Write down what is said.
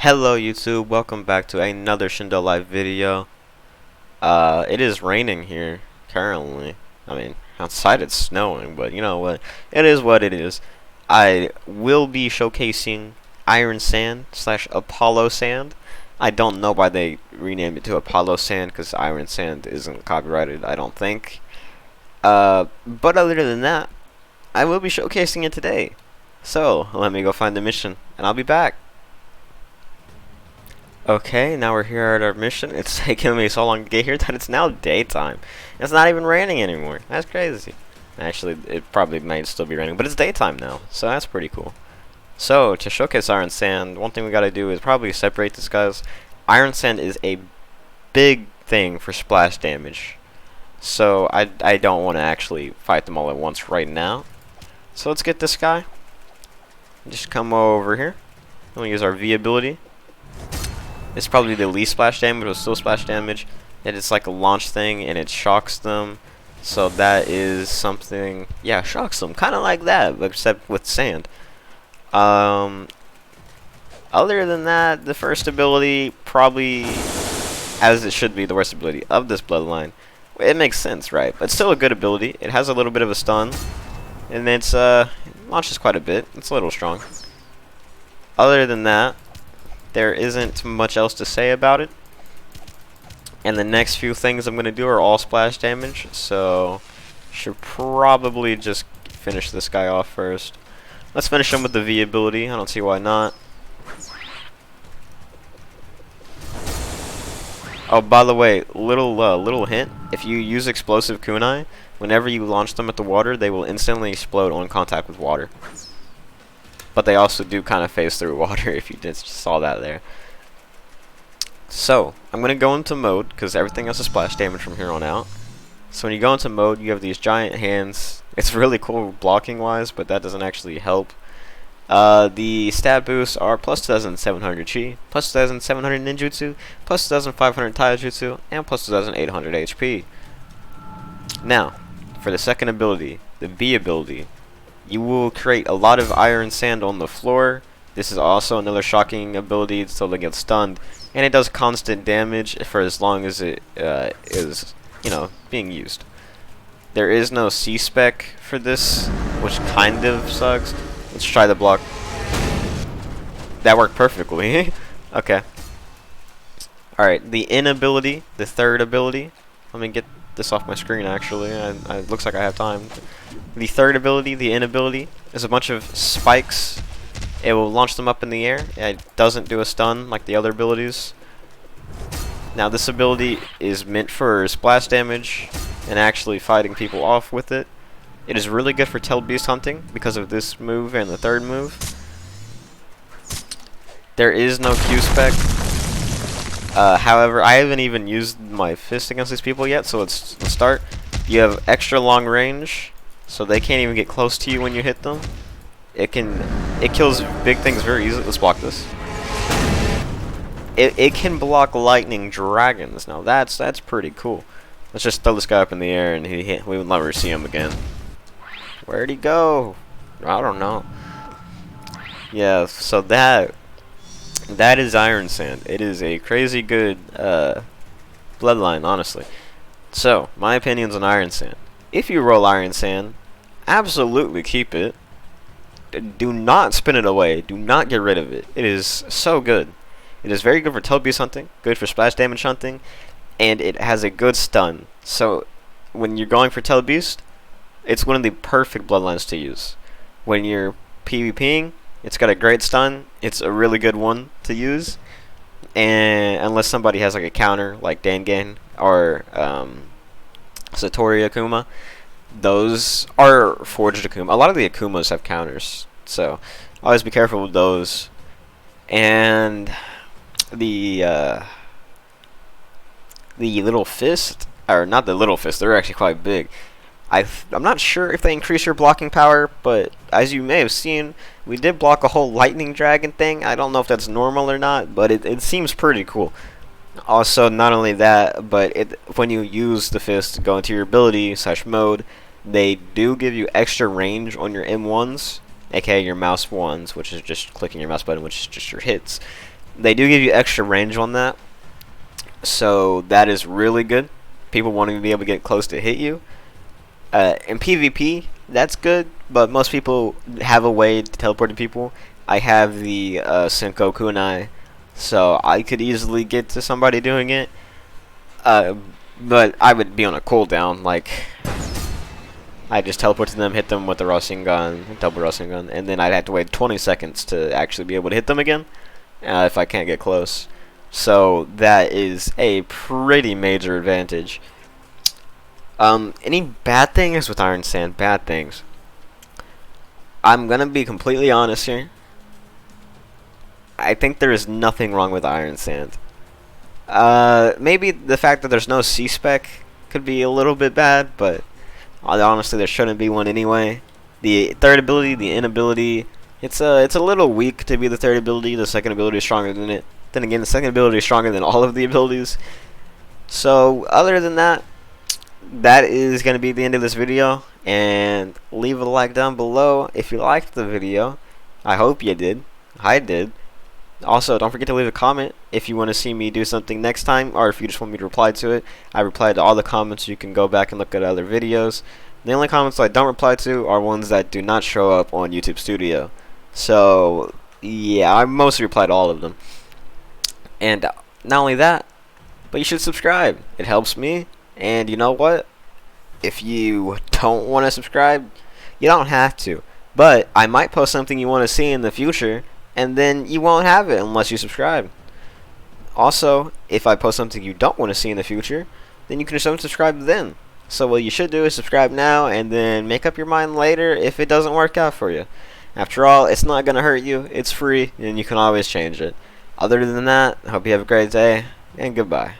Hello YouTube, welcome back to another Shindo live video. It is raining here currently. I mean, outside it's snowing, but you know what? It is what it is. I will be showcasing Iron Sand slash Apollo Sand. I don't know why they renamed it to Apollo Sand because Iron Sand isn't copyrighted, I don't think. But other than that, I will be showcasing it today. So, let me go find the mission, and I'll be back. Okay, now we're here at our mission. It's taken me so long to get here that it's now daytime. It's not even raining anymore. That's crazy. Actually, it probably might still be raining, but it's daytime now, so that's pretty cool. So, to showcase Iron Sand, one thing we gotta do is probably separate this, guys. Iron Sand is a big thing for splash damage. So, I don't want to actually fight them all at once right now. So, let's get this guy. Just come over here. And we use our V ability. It's probably the least splash damage, but still splash damage. And it's like a launch thing, and it shocks them. So that is something, yeah, shocks them, kind of like that, but except with sand. Other than that, the first ability probably, as it should be, the worst ability of this Bloodline. It makes sense, right? But still a good ability. It has a little bit of a stun, and it launches quite a bit. It's a little strong. Other than that, there isn't much else to say about it. And the next few things I'm going to do are all splash damage, so should probably just finish this guy off first. Let's finish him with the V ability. I don't see why not. Oh, by the way, little hint. If you use explosive kunai, whenever you launch them at the water, they will instantly explode on contact with water. But they also do kind of phase through water, if you just saw that there. So, I'm going to go into mode, because everything else is splash damage from here on out. So when you go into mode, you have these giant hands. It's really cool blocking-wise, but that doesn't actually help. The stat boosts are plus 2,700 chi, plus 2,700 ninjutsu, plus 2,500 taijutsu, and plus 2,800 HP. Now, for the second ability, the B ability, you will create a lot of iron sand on the floor. This is also another shocking ability, so they get stunned, and it does constant damage for as long as it is, being used. There is no C-spec for this, which kind of sucks. Let's try the block. That worked perfectly. Okay. Alright, the N ability, the third ability. Let me get this off my screen, actually. It looks like I have time. The third ability, the N ability, is a bunch of spikes. It will launch them up in the air. It doesn't do a stun like the other abilities. Now, this ability is meant for splash damage and actually fighting people off with it. It is really good for tail beast hunting because of this move and the third move. There is no Q-spec. However, I haven't even used my fist against these people yet, so let's start. You have extra long range, so they can't even get close to you when you hit them. It kills big things very easily. Let's block this. It can block lightning dragons. Now that's pretty cool. Let's just throw this guy up in the air, and we will never see him again. Where'd he go? I don't know. Yeah, so that is Iron Sand. It is a crazy good Bloodline, honestly. So, my opinions on Iron Sand. If you roll Iron Sand, absolutely keep it. Do not spin it away. Do not get rid of it. It is so good. It is very good for tail beast hunting, good for splash damage hunting, and it has a good stun. So, when you're going for tail beast, it's one of the perfect Bloodlines to use. When you're PvPing, it's got a great stun. It's a really good one to use. And unless somebody has like a counter, like Dangan or Satori Akuma, those are forged Akuma. A lot of the Akumas have counters, so always be careful with those. And the little fist, or not the little fist, they're actually quite big. I'm not sure if they increase your blocking power, but as you may have seen, we did block a whole lightning dragon thing. I don't know if that's normal or not, but it seems pretty cool. Also, not only that, but when you use the fist to go into your ability / mode, they do give you extra range on your M1s, aka your mouse ones, which is just clicking your mouse button, which is just your hits. They do give you extra range on that, so that is really good. People wanting to be able to get close to hit you. In PvP, that's good, but most people have a way to teleport to people. I have the Senko Kunai, so I could easily get to somebody doing it. But I would be on a cooldown, like I just teleport to them, hit them with the Rasengan, double Rasengan, and then I'd have to wait 20 seconds to actually be able to hit them again if I can't get close. So that is a pretty major advantage. Any bad things with Iron Sand? Bad things. I'm gonna be completely honest here. I think there is nothing wrong with Iron Sand. Maybe the fact that there's no C-Spec could be a little bit bad, but honestly, there shouldn't be one anyway. The third ability, the inability, it's a little weak to be the third ability. The second ability is stronger than it. Then again, the second ability is stronger than all of the abilities. So, other than that, that is going to be the end of this video. And leave a like down below if you liked the video. I hope you did. I did. Also, don't forget to leave a comment if you want to see me do something next time, or if you just want me to reply to it. I reply to all the comments. You can go back and look at other videos. The only comments I don't reply to are ones that do not show up on YouTube Studio. So, yeah, I mostly reply to all of them. And not only that, but you should subscribe. It helps me. And you know what? If you don't want to subscribe, you don't have to. But I might post something you want to see in the future, and then you won't have it unless you subscribe. Also, if I post something you don't want to see in the future, then you can just unsubscribe then. So what you should do is subscribe now and then make up your mind later if it doesn't work out for you. After all, it's not going to hurt you. It's free, and you can always change it. Other than that, I hope you have a great day, and goodbye.